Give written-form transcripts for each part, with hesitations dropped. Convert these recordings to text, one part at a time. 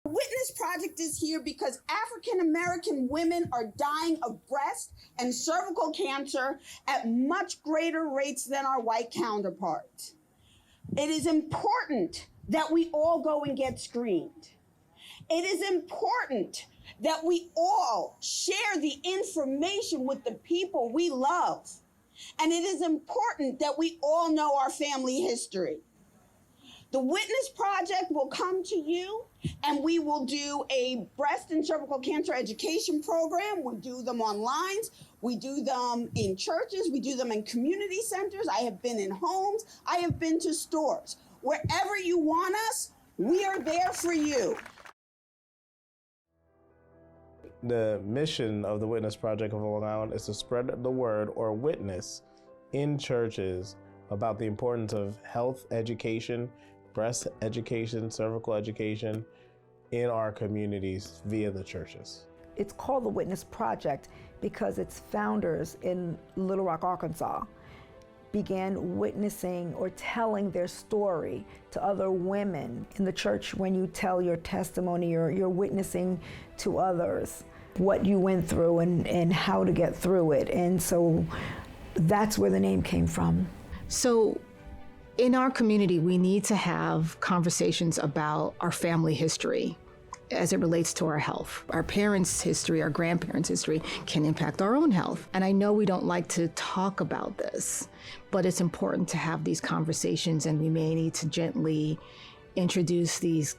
The Witness Project is here because African American women are dying of breast and cervical cancer at much greater rates than our white counterparts. It is important that we all go and get screened. It is important that we all share the information with the people we love. And it is important that we all know our family history. The Witness Project will come to you and we will do a breast and cervical cancer education program. We do them online. We do them in churches. We do them in community centers. I have been in homes. I have been to stores. Wherever you want us, we are there for you. The mission of the Witness Project of Long Island is to spread the word or witness in churches about the importance of health education, breast education, cervical education in our communities via the churches. It's called the Witness Project because its founders in Little Rock, Arkansas, began witnessing or telling their story to other women. In the church, when you tell your testimony, you're witnessing to others what you went through and how to get through it. And so that's where the name came from. So in our community, we need to have conversations about our family history as it relates to our health. Our parents' history, our grandparents' history can impact our own health. And I know we don't like to talk about this, but it's important to have these conversations, and we may need to gently introduce these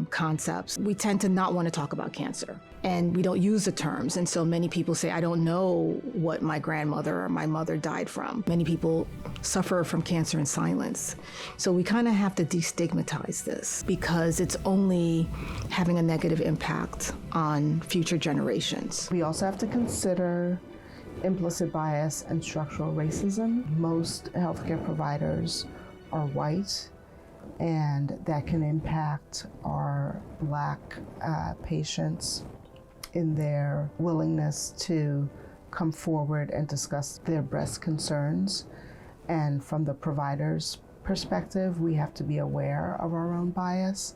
concepts. We tend to not want to talk about cancer, and we don't use the terms. And so many people say, I don't know what my grandmother or my mother died from. Many people suffer from cancer in silence. So we kind of have to destigmatize this because it's only having a negative impact on future generations. We also have to consider implicit bias and structural racism. Most healthcare providers are white, and that can impact our Black patients in their willingness to come forward and discuss their breast concerns. And from the provider's perspective, we have to be aware of our own bias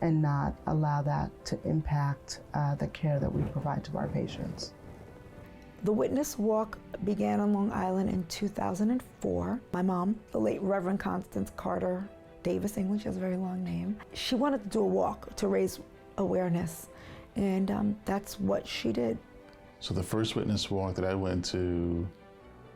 and not allow that to impact the care that we provide to our patients. The Witness Walk began on Long Island in 2004. My mom, the late Reverend Constance Carter Davis England, she has a very long name. She wanted to do a walk to raise awareness, and that's what she did. So the first Witness Walk that I went to,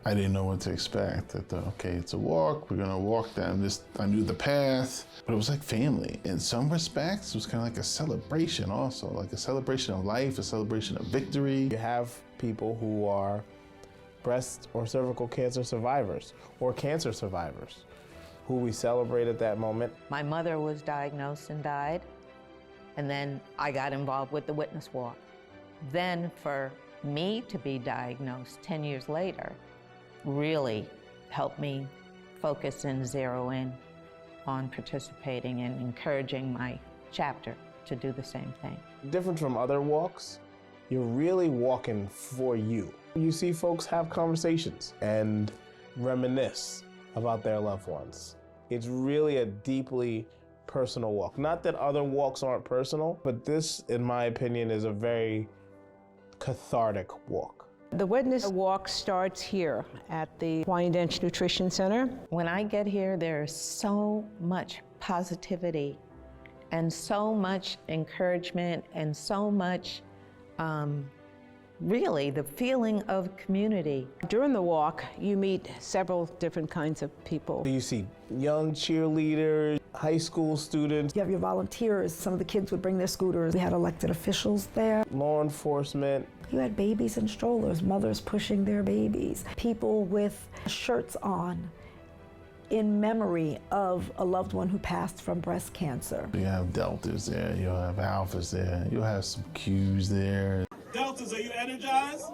I didn't know what to expect. I thought, okay, it's a walk, we're gonna walk down this, I knew the path, but it was like family. In some respects, it was kind of like a celebration also, like a celebration of life, a celebration of victory. You have people who are breast or cervical cancer survivors or cancer survivors who we celebrate at that moment. My mother was diagnosed and died, and then I got involved with the Witness Walk. Then for me to be diagnosed 10 years later really helped me focus and zero in on participating and encouraging my chapter to do the same thing. Different from other walks, you're really walking for you. You see folks have conversations and reminisce about their loved ones. It's really a deeply personal walk. Not that other walks aren't personal, but this, in my opinion, is a very cathartic walk. The Witness Walk starts here at the Wyandanch Nutrition Center. When I get here, there's so much positivity and so much encouragement and so much really the feeling of community. During the walk, you meet several different kinds of people. You see young cheerleaders, high school students. You have your volunteers. Some of the kids would bring their scooters. We had elected officials there. Law enforcement. You had babies in strollers, mothers pushing their babies, people with shirts on in memory of a loved one who passed from breast cancer. You have Deltas there, you'll have Alphas there, you'll have some Qs there. Deltas, are you energized?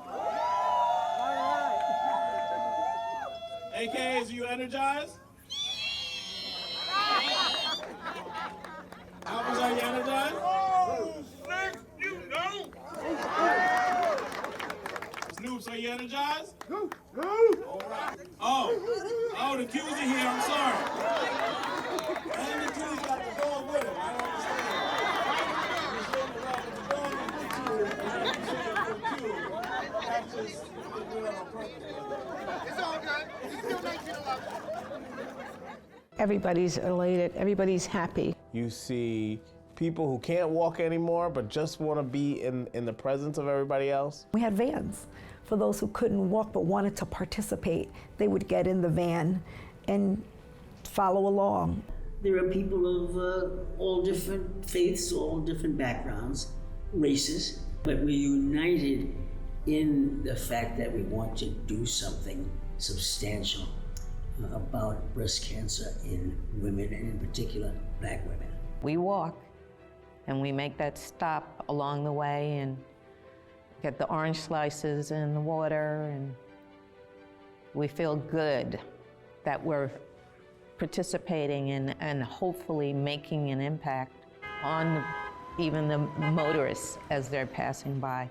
AKs, are you energized? Alphas, are you energized? You know. Snoops, are you energized? No. All right. Oh, the Q's are here, I'm sorry. And the Q's got the dog with him, I don't understand. Everybody's elated, everybody's happy. You see people who can't walk anymore, but just want to be in the presence of everybody else. We had vans for those who couldn't walk but wanted to participate. They would get in the van and follow along. There are people of all different faiths, all different backgrounds, races, but we're united in the fact that we want to do something substantial about breast cancer in women, and in particular, Black women. We walk and we make that stop along the way and get the orange slices and the water, and we feel good that we're participating in and hopefully making an impact on even the motorists as they're passing by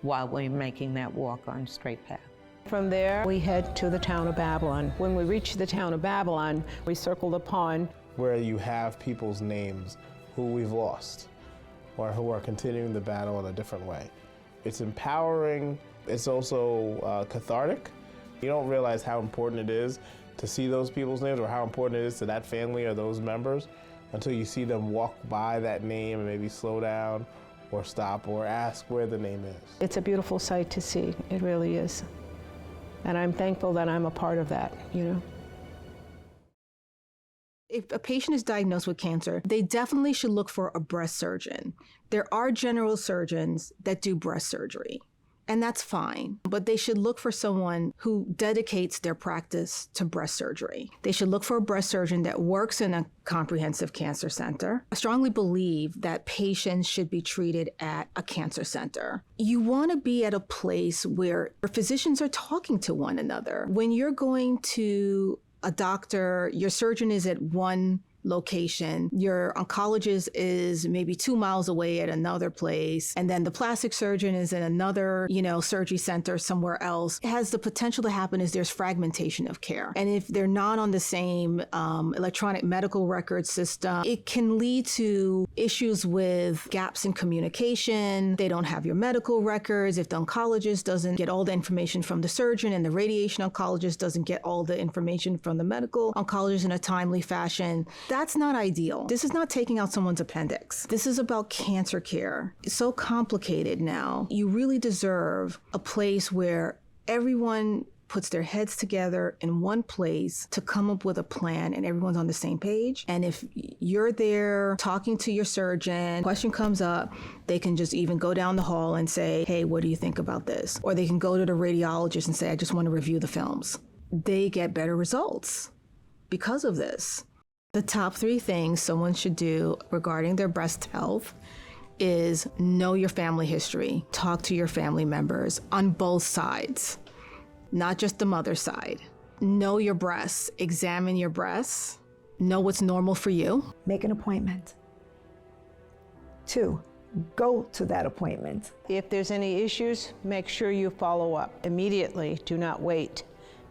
while we're making that walk on straight path. From there, we head to the town of Babylon. When we reach the town of Babylon, we circle the pond. Where you have people's names who we've lost or who are continuing the battle in a different way. It's empowering. It's also cathartic. You don't realize how important it is to see those people's names or how important it is to that family or those members until you see them walk by that name and maybe slow down or stop or ask where the name is. It's a beautiful sight to see. It really is. And I'm thankful that I'm a part of that, you know. If a patient is diagnosed with cancer, they definitely should look for a breast surgeon. There are general surgeons that do breast surgery, and that's fine. But they should look for someone who dedicates their practice to breast surgery. They should look for a breast surgeon that works in a comprehensive cancer center. I strongly believe that patients should be treated at a cancer center. You want to be at a place where physicians are talking to one another. When you're going to a doctor, your surgeon is at one location, your oncologist is maybe 2 miles away at another place, and then the plastic surgeon is in another, surgery center somewhere else. It has the potential to happen is there's fragmentation of care. And if they're not on the same electronic medical record system, it can lead to issues with gaps in communication. They don't have your medical records. If the oncologist doesn't get all the information from the surgeon and the radiation oncologist doesn't get all the information from the medical oncologist in a timely fashion, that's not ideal. This is not taking out someone's appendix. This is about cancer care. It's so complicated now. You really deserve a place where everyone puts their heads together in one place to come up with a plan and everyone's on the same page. And if you're there talking to your surgeon, question comes up, they can just even go down the hall and say, hey, what do you think about this? Or they can go to the radiologist and say, I just want to review the films. They get better results because of this. The top 3 things someone should do regarding their breast health is know your family history. Talk to your family members on both sides, not just the mother's side. Know your breasts, examine your breasts, know what's normal for you. Make an appointment. 2, go to that appointment. If there's any issues, make sure you follow up immediately. Do not wait,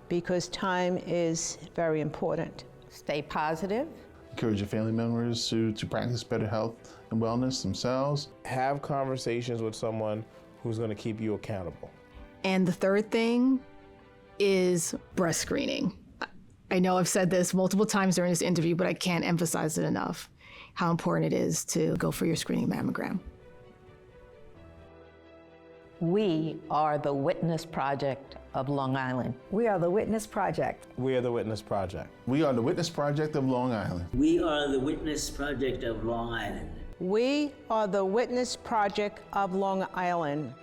because time is very important. Stay positive. Encourage your family members to practice better health and wellness themselves. Have conversations with someone who's going to keep you accountable. And the third thing is breast screening. I know I've said this multiple times during this interview, but I can't emphasize it enough, how important it is to go for your screening mammogram. We are the Witness Project of Long Island. We are the Witness Project. We are the Witness Project. We are the Witness Project of Long Island. We are the Witness Project of Long Island. We are the Witness Project of Long Island.